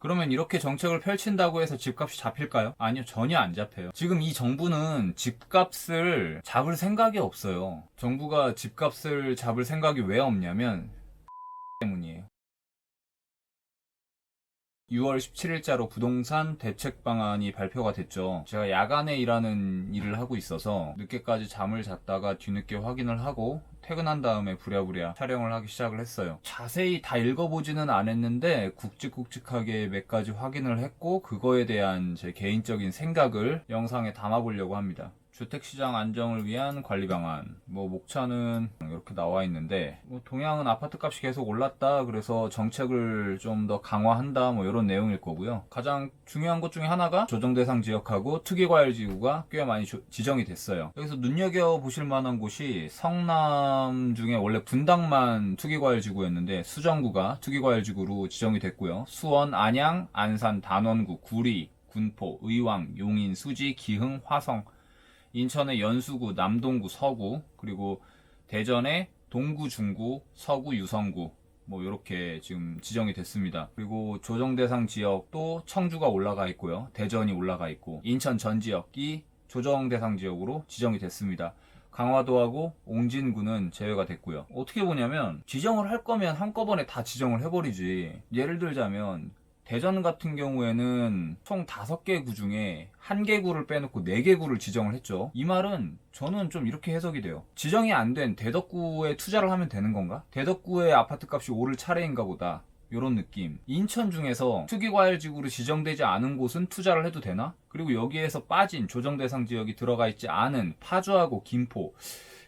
그러면 이렇게 정책을 펼친다고 해서 집값이 잡힐까요? 아니요, 전혀 안 잡혀요. 지금 이 정부는 집값을 잡을 생각이 없어요. 정부가 집값을 잡을 생각이 왜 없냐면 때문이에요. 6월 17일자로 부동산 대책 방안이 발표가 됐죠. 제가 야간에 일하는 일을 하고 있어서 늦게까지 잠을 잤다가 뒤늦게 확인을 하고 퇴근한 다음에 부랴부랴 촬영을 하기 시작을 했어요. 자세히 다 읽어보지는 않았는데 굵직굵직하게 몇 가지 확인을 했고 그거에 대한 제 개인적인 생각을 영상에 담아보려고 합니다. 주택시장 안정을 위한 관리 방안. 목차는 이렇게 나와 있는데, 동향은 아파트값이 계속 올랐다. 그래서 정책을 좀 더 강화한다. 이런 내용일 거고요. 가장 중요한 것 중에 하나가 조정대상 지역하고 특이과열지구가 꽤 많이 지정이 됐어요. 여기서 눈여겨보실 만한 곳이 성남 중에 원래 분당만 특이과열지구였는데 수정구가 특이과열지구로 지정이 됐고요. 수원, 안양, 안산, 단원구, 구리, 군포, 의왕, 용인, 수지, 기흥, 화성, 인천의 연수구, 남동구, 서구, 그리고 대전의 동구, 중구, 서구, 유성구 이렇게 지금 지정이 됐습니다. 그리고 조정대상 지역도 청주가 올라가 있고요. 대전이 올라가 있고 인천 전 지역이 조정대상 지역으로 지정이 됐습니다. 강화도하고 옹진구는 제외가 됐고요. 어떻게 보냐면 지정을 할 거면 한꺼번에 다 지정을 해버리지. 예를 들자면 대전 같은 경우에는 총 5개 구 중에 1개 구를 빼놓고 4개 구를 지정을 했죠. 이 말은 저는 좀 이렇게 해석이 돼요. 지정이 안 된 대덕구에 투자를 하면 되는 건가? 대덕구의 아파트값이 오를 차례인가 보다. 요런 느낌. 인천 중에서 투기과열지구로 지정되지 않은 곳은 투자를 해도 되나? 그리고 여기에서 빠진 조정대상 지역이 들어가 있지 않은 파주하고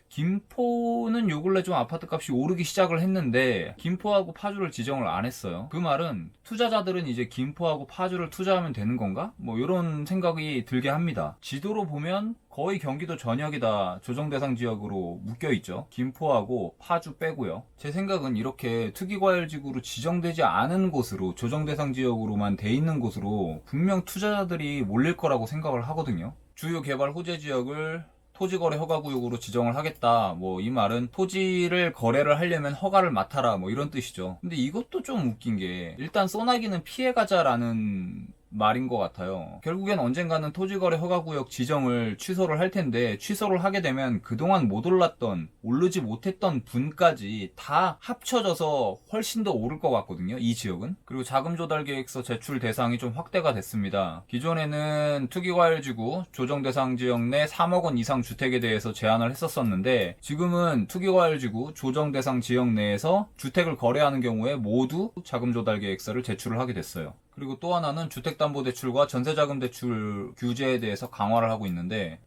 김포는 요 근래 좀 아파트값이 오르기 시작을 했는데 김포하고 파주를 지정을 안 했어요. 그 말은 투자자들은 이제 김포하고 파주를 투자하면 되는 건가? 이런 생각이 들게 합니다. 지도로 보면 거의 경기도 전역이 다 조정대상 지역으로 묶여있죠. 김포하고 파주 빼고요. 제 생각은 이렇게 특이과열지구로 지정되지 않은 곳으로 조정대상 지역으로만 돼 있는 곳으로 분명 투자자들이 몰릴 거라고 생각을 하거든요. 주요 개발 호재 지역을 토지거래 허가구역으로 지정을 하겠다. 이 말은 토지를 거래를 하려면 허가를 맡아라. 이런 뜻이죠. 근데 이것도 좀 웃긴 게 일단 소나기는 피해가자라는 말인 것 같아요. 결국엔 언젠가는 토지거래 허가구역 지정을 취소를 할 텐데 취소를 하게 되면 그동안 못 올랐던 오르지 못했던 분까지 다 합쳐져서 훨씬 더 오를 것 같거든요. 이 지역은. 그리고 자금조달계획서 제출 대상이 좀 확대가 됐습니다. 기존에는 투기과열지구 조정대상 지역 내 3억 원 이상 주택에 대해서 제한을 했었었는데 지금은 투기과열지구 조정대상 지역 내에서 주택을 거래하는 경우에 모두 자금조달계획서를 제출을 하게 됐어요. 그리고 또 하나는 주택담보대출과 전세자금대출 규제에 대해서 강화를 하고 있는데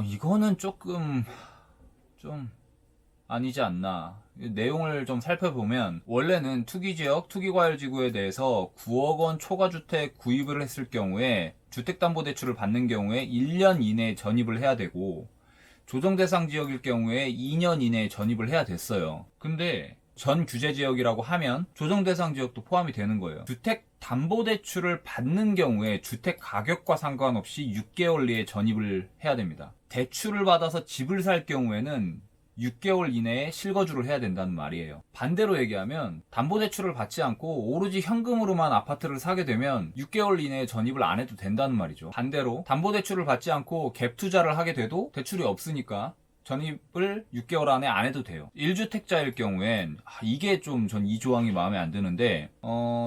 이거는 조금 좀 아니지 않나. 내용을 좀 살펴보면 원래는 투기지역, 투기과열지구에 대해서 9억 원 초과주택 구입을 했을 경우에 주택담보대출을 받는 경우에 1년 이내에 전입을 해야 되고 조정대상 지역일 경우에 2년 이내에 전입을 해야 됐어요. 근데 전 규제 지역이라고 하면 조정대상 지역도 포함이 되는 거예요. 주택담보대출을 받는 경우에 주택 가격과 상관없이 6개월 내에 전입을 해야 됩니다. 대출을 받아서 집을 살 경우에는 6개월 이내에 실거주를 해야 된다는 말이에요. 반대로 얘기하면 담보대출을 받지 않고 오로지 현금으로만 아파트를 사게 되면 6개월 이내에 전입을 안 해도 된다는 말이죠. 반대로 담보대출을 받지 않고 갭 투자를 하게 돼도 대출이 없으니까 전입을 6개월 안에 안 해도 돼요. 1주택자일 경우엔 이게 좀 전 이 조항이 마음에 안 드는데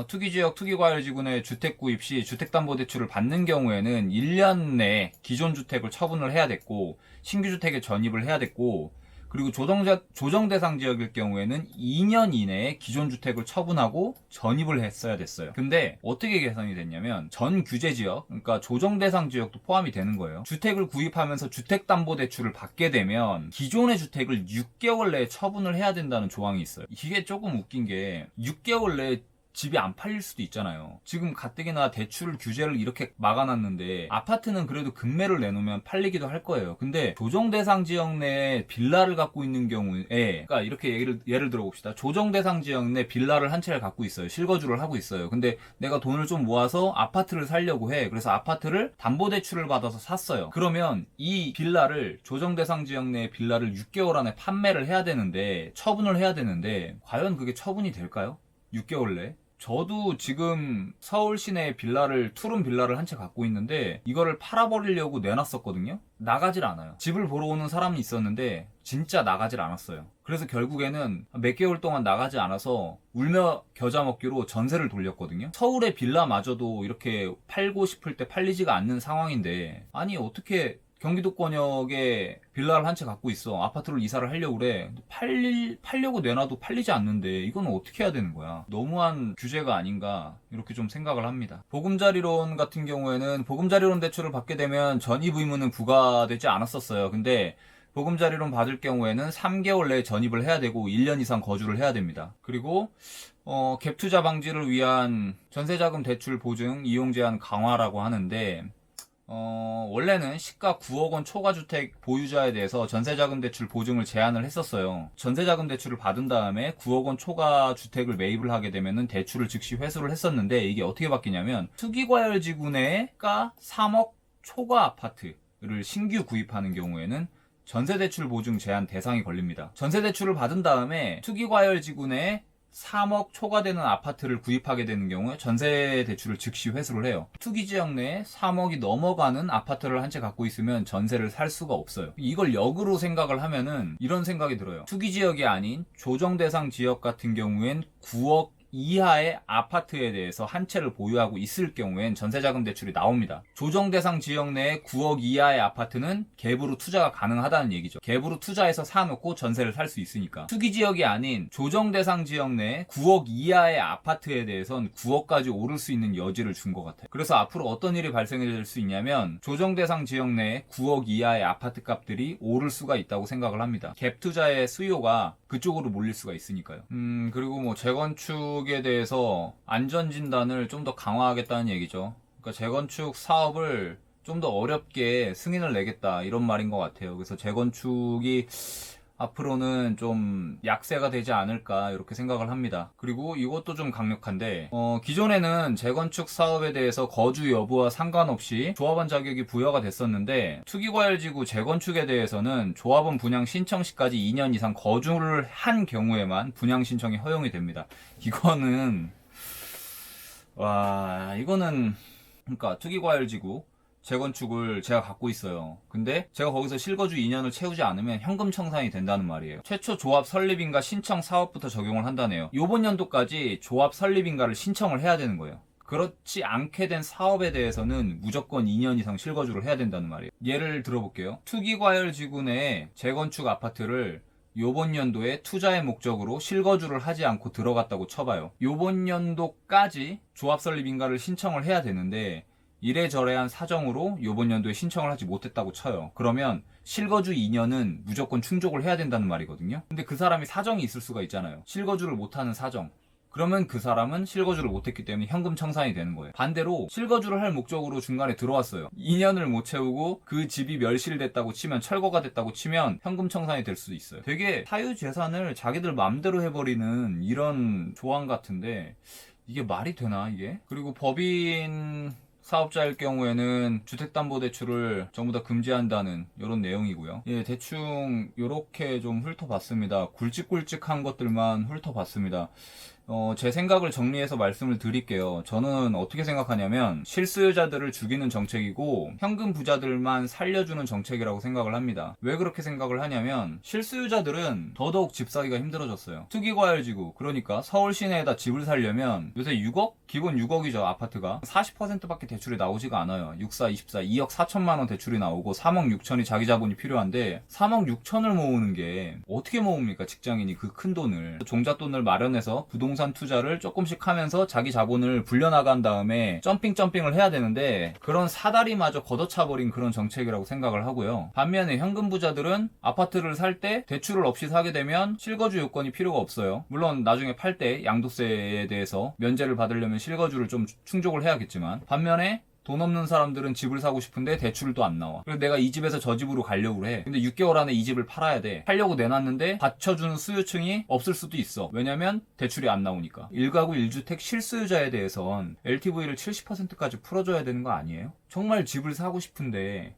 투기지역 투기과열지구 내 주택 구입 시 주택담보대출을 받는 경우에는 1년 내에 기존 주택을 처분을 해야 됐고 신규 주택에 전입을 해야 됐고 그리고 조정대상 지역일 경우에는 2년 이내에 기존 주택을 처분하고 전입을 했어야 됐어요. 근데 어떻게 계산이 됐냐면 전 규제 지역, 그러니까 조정대상 지역도 포함이 되는 거예요. 주택을 구입하면서 주택담보대출을 받게 되면 기존의 주택을 6개월 내에 처분을 해야 된다는 조항이 있어요. 이게 조금 웃긴 게 6개월 내에 집이 안 팔릴 수도 있잖아요. 지금 가뜩이나 대출 규제를 이렇게 막아놨는데 아파트는 그래도 급매를 내놓으면 팔리기도 할 거예요. 근데 조정대상 지역 내에 빌라를 갖고 있는 경우에 그러니까 이렇게 예를 들어 봅시다. 조정대상 지역 내 빌라를 한 채를 갖고 있어요. 실거주를 하고 있어요. 근데 내가 돈을 좀 모아서 아파트를 사려고 해. 그래서 아파트를 담보대출을 받아서 샀어요. 그러면 이 빌라를 조정대상 지역 내 빌라를 6개월 안에 판매를 해야 되는데 처분을 해야 되는데 과연 그게 처분이 될까요? 6개월 내에? 저도 지금 서울 시내에 빌라를, 투룸 빌라를 한 채 갖고 있는데 이거를 팔아버리려고 내놨었거든요. 나가질 않아요. 집을 보러 오는 사람이 있었는데 진짜 나가질 않았어요. 그래서 결국에는 몇 개월 동안 나가지 않아서 울며 겨자 먹기로 전세를 돌렸거든요. 서울의 빌라마저도 이렇게 팔고 싶을 때 팔리지가 않는 상황인데, 아니 어떻게 경기도권역에 빌라를 한 채 갖고 있어. 아파트를 이사를 하려고 그래. 팔려고 내놔도 팔리지 않는데 이건 어떻게 해야 되는 거야. 너무한 규제가 아닌가 이렇게 좀 생각을 합니다. 보금자리론 같은 경우에는 보금자리론 대출을 받게 되면 전입 의무는 부과되지 않았었어요. 근데 보금자리론 받을 경우에는 3개월 내에 전입을 해야 되고 1년 이상 거주를 해야 됩니다. 그리고 갭 투자 방지를 위한 전세자금 대출 보증 이용 제한 강화라고 하는데, 원래는 시가 9억 원 초과주택 보유자에 대해서 전세자금 대출 보증을 제한을 했었어요. 전세자금 대출을 받은 다음에 9억 원 초과주택을 매입을 하게 되면은 대출을 즉시 회수를 했었는데, 이게 어떻게 바뀌냐면 투기과열지구 내가 3억 초과 아파트를 신규 구입하는 경우에는 전세대출 보증 제한 대상이 걸립니다. 전세대출을 받은 다음에 투기과열지구 내에 3억 초과되는 아파트를 구입하게 되는 경우에 전세 대출을 즉시 회수를 해요. 투기 지역 내에 3억이 넘어가는 아파트를 한 채 갖고 있으면 전세를 살 수가 없어요. 이걸 역으로 생각을 하면은 이런 생각이 들어요. 투기 지역이 아닌 조정 대상 지역 같은 경우엔 9억 이하의 아파트에 대해서 한 채를 보유하고 있을 경우엔 전세자금 대출이 나옵니다. 조정 대상 지역 내에 9억 이하의 아파트는 갭으로 투자가 가능하다는 얘기죠. 갭으로 투자해서 사놓고 전세를 살 수 있으니까. 투기 지역이 아닌 조정 대상 지역 내에 9억 이하의 아파트에 대해선 9억까지 오를 수 있는 여지를 준 것 같아요. 그래서 앞으로 어떤 일이 발생될 수 있냐면 조정 대상 지역 내에 9억 이하의 아파트 값들이 오를 수가 있다고 생각을 합니다. 갭 투자의 수요가 그쪽으로 몰릴 수가 있으니까요. 그리고 뭐 재건축에 대해서 안전진단을 좀 더 강화하겠다는 얘기죠. 그러니까 재건축 사업을 좀 더 어렵게 승인을 내겠다 이런 말인 것 같아요. 그래서 재건축이 앞으로는 좀 약세가 되지 않을까 이렇게 생각을 합니다. 그리고 이것도 좀 강력한데, 기존에는 재건축 사업에 대해서 거주 여부와 상관없이 조합원 자격이 부여가 됐었는데, 투기과열지구 재건축에 대해서는 조합원 분양 신청 시까지 2년 이상 거주를 한 경우에만 분양 신청이 허용이 됩니다. 이거는 그러니까 투기과열지구 재건축을 제가 갖고 있어요. 근데 제가 거기서 실거주 2년을 채우지 않으면 현금 청산이 된다는 말이에요. 최초 조합 설립인가 신청 사업부터 적용을 한다네요. 요번 연도까지 조합 설립인가를 신청을 해야 되는 거예요. 그렇지 않게 된 사업에 대해서는 무조건 2년 이상 실거주를 해야 된다는 말이에요. 예를 들어볼게요. 투기과열지구 내에 재건축 아파트를 요번 연도에 투자의 목적으로 실거주를 하지 않고 들어갔다고 쳐봐요. 요번 연도까지 조합 설립인가를 신청을 해야 되는데 이래저래한 사정으로 요번 연도에 신청을 하지 못했다고 쳐요. 그러면 실거주 2년은 무조건 충족을 해야 된다는 말이거든요. 근데 그 사람이 사정이 있을 수가 있잖아요. 실거주를 못하는 사정. 그러면 그 사람은 실거주를 못했기 때문에 현금 청산이 되는 거예요. 반대로 실거주를 할 목적으로 중간에 들어왔어요. 2년을 못 채우고 그 집이 멸실됐다고 치면, 철거가 됐다고 치면 현금 청산이 될 수도 있어요. 되게 사유재산을 자기들 마음대로 해버리는 이런 조항 같은데 이게 말이 되나 이게? 그리고 법인 사업자일 경우에는 주택담보대출을 전부 다 금지한다는 이런 내용이고요. 예, 대충 이렇게 좀 훑어봤습니다. 굵직굵직한 것들만 훑어봤습니다. 제 생각을 정리해서 말씀을 드릴게요. 저는 어떻게 생각하냐면 실수요자들을 죽이는 정책이고 현금 부자들만 살려주는 정책이라고 생각을 합니다. 왜 그렇게 생각을 하냐면 실수요자들은 더더욱 집 사기가 힘들어졌어요. 투기과열지구, 그러니까 서울 시내에다 집을 살려면 요새 6억? 기본 6억이죠. 아파트가 40%밖에 대출이 나오지가 않아요. 64, 24, 2억 4천만 원 대출이 나오고 3억 6천이 자기 자본이 필요한데 3억 6천을 모으는 게 어떻게 모읍니까? 직장인이 그 큰 돈을. 종잣돈을 마련해서 부동산 투자를 조금씩 하면서 자기 자본을 불려나간 다음에 점핑을 해야 되는데 그런 사다리마저 걷어차버린 그런 정책이라고 생각을 하고요. 반면에 현금 부자들은 아파트를 살 때 대출을 없이 사게 되면 실거주 요건이 필요가 없어요. 물론 나중에 팔 때 양도세에 대해서 면제를 받으려면 실거주를 좀 충족을 해야겠지만, 반면에 돈 없는 사람들은 집을 사고 싶은데 대출도 안 나와. 그래서 내가 이 집에서 저 집으로 가려고 해. 근데 6개월 안에 이 집을 팔아야 돼. 팔려고 내놨는데 받쳐주는 수요층이 없을 수도 있어. 왜냐면 대출이 안 나오니까. 1가구 1주택 실수요자에 대해선 LTV를 70%까지 풀어줘야 되는 거 아니에요? 정말 집을 사고 싶은데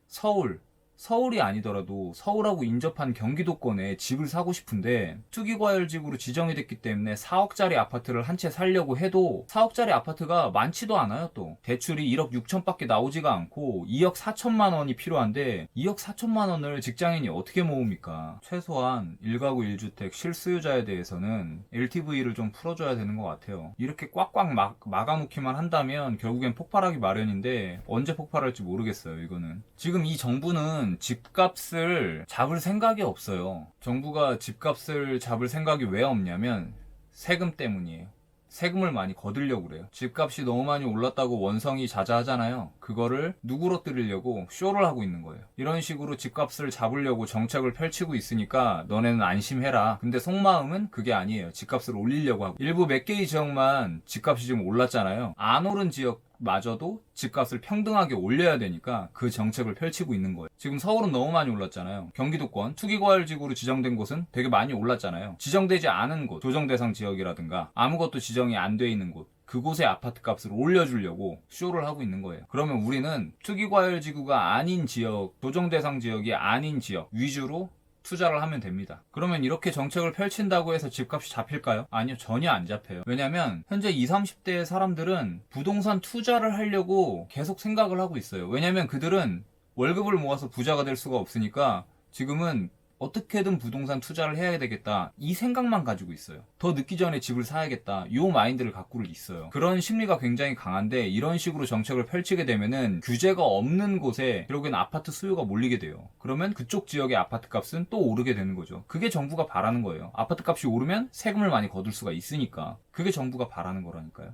서울, 서울이 아니더라도 서울하고 인접한 경기도권에 집을 사고 싶은데 투기과열지구로 지정이 됐기 때문에 4억짜리 아파트를 한 채 살려고 해도 4억짜리 아파트가 많지도 않아요. 또 대출이 1억 6천밖에 나오지가 않고 2억 4천만 원이 필요한데 2억 4천만 원을 직장인이 어떻게 모읍니까? 최소한 1가구 1주택 실수요자에 대해서는 LTV를 좀 풀어줘야 되는 것 같아요. 이렇게 꽉꽉 막아놓기만 한다면 결국엔 폭발하기 마련인데 언제 폭발할지 모르겠어요. 이거는 지금 이 정부는 집값을 잡을 생각이 없어요. 정부가 집값을 잡을 생각이 왜 없냐면 세금 때문이에요. 세금을 많이 거두려고 그래요. 집값이 너무 많이 올랐다고 원성이 자자하잖아요. 그거를 누그러뜨리려고 쇼를 하고 있는 거예요. 이런 식으로 집값을 잡으려고 정책을 펼치고 있으니까 너네는 안심해라. 근데 속마음은 그게 아니에요. 집값을 올리려고 하고 일부 몇 개의 지역만 집값이 좀 올랐잖아요. 안 오른 지역 마저도 집값을 평등하게 올려야 되니까 그 정책을 펼치고 있는 거예요. 지금 서울은 너무 많이 올랐잖아요. 경기도권 투기과열지구로 지정된 곳은 되게 많이 올랐잖아요. 지정되지 않은 곳, 조정대상 지역이라든가 아무것도 지정이 안 돼 있는 곳, 그곳의 아파트 값을 올려주려고 쇼를 하고 있는 거예요. 그러면 우리는 투기과열지구가 아닌 지역, 조정대상 지역이 아닌 지역 위주로 투자를 하면 됩니다. 그러면 이렇게 정책을 펼친다고 해서 집값이 잡힐까요? 아니요, 전혀 안 잡혀요. 왜냐면 현재 20, 30대의 사람들은 부동산 투자를 하려고 계속 생각을 하고 있어요. 왜냐면 그들은 월급을 모아서 부자가 될 수가 없으니까 지금은 어떻게든 부동산 투자를 해야 되겠다, 이 생각만 가지고 있어요. 더 늦기 전에 집을 사야겠다, 이 마인드를 갖고 있어요. 그런 심리가 굉장히 강한데 이런 식으로 정책을 펼치게 되면은 규제가 없는 곳에 결국엔 아파트 수요가 몰리게 돼요. 그러면 그쪽 지역의 아파트 값은 또 오르게 되는 거죠. 그게 정부가 바라는 거예요. 아파트 값이 오르면 세금을 많이 거둘 수가 있으니까. 그게 정부가 바라는 거라니까요.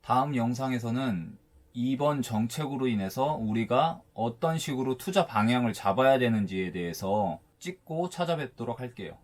다음 영상에서는 이번 정책으로 인해서 우리가 어떤 식으로 투자 방향을 잡아야 되는지에 대해서 찍고 찾아뵙도록 할게요.